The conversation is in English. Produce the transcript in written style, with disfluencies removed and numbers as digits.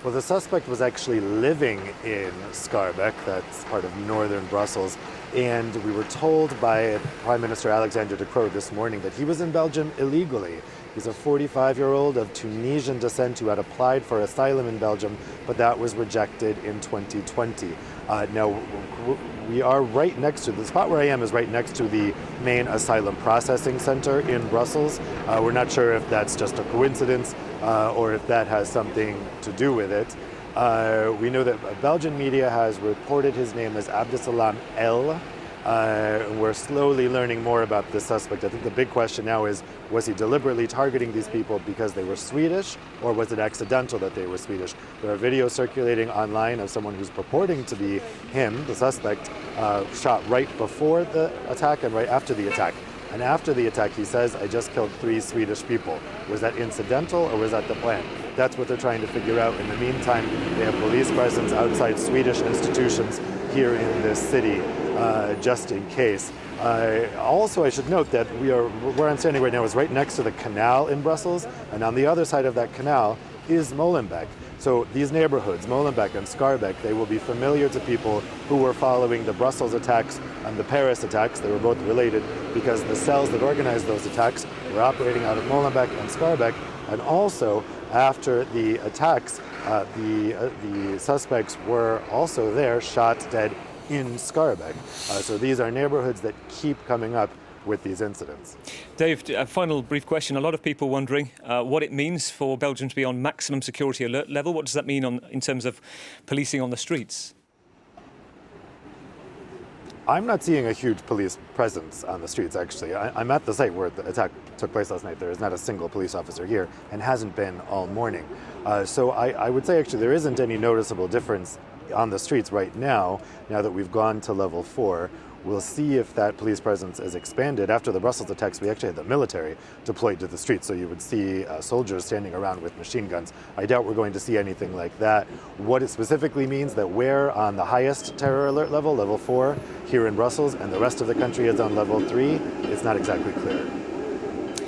Well, the suspect was actually living in Schaerbeek, that's part of northern Brussels, and we were told by Prime Minister Alexander De Croo this morning that he was in Belgium illegally. He's a 45-year-old of Tunisian descent who had applied for asylum in Belgium, but that was rejected in 2020. Now, we are right next to, the spot where I am is right next to the main asylum processing center in Brussels. We're not sure if that's just a coincidence or if that has something to do with it. We know that Belgian media has reported his name as Abdesalam El. We're slowly learning more about this suspect. I think the big question now is, was he deliberately targeting these people because they were Swedish, or was it accidental that they were Swedish? There are videos circulating online of someone who's purporting to be him, the suspect, shot right before the attack and right after the attack. And after the attack, he says, "I just killed 3 Swedish people." Was that incidental or was that the plan? That's what they're trying to figure out. In the meantime, they have police presence outside Swedish institutions here in this city, just in case. Also, I should note that where I'm standing right now is right next to the canal in Brussels, and on the other side of that canal is Molenbeek. So these neighborhoods, Molenbeek and Schaerbeek, they will be familiar to people who were following the Brussels attacks and the Paris attacks. They were both related because the cells that organized those attacks were operating out of Molenbeek and Schaerbeek. And also, after the attacks, the suspects were also there, shot dead in Schaerbeek. So these are neighborhoods that keep coming up with these incidents. Dave, a final brief question. A lot of people wondering what it means for Belgium to be on maximum security alert level. What does that mean in terms of policing on the streets? I'm not seeing a huge police presence on the streets, actually. I'm at the site where the attack took place last night. There is not a single police officer here and hasn't been all morning. So I would say, actually, there isn't any noticeable difference on the streets right now that we've gone to level 4. We'll see if that police presence is expanded. After the Brussels attacks, we actually had the military deployed to the streets, so you would see soldiers standing around with machine guns. I doubt we're going to see anything like that. What it specifically means that we're on the highest terror alert level, level 4, here in Brussels, and the rest of the country is on level 3, it's not exactly clear.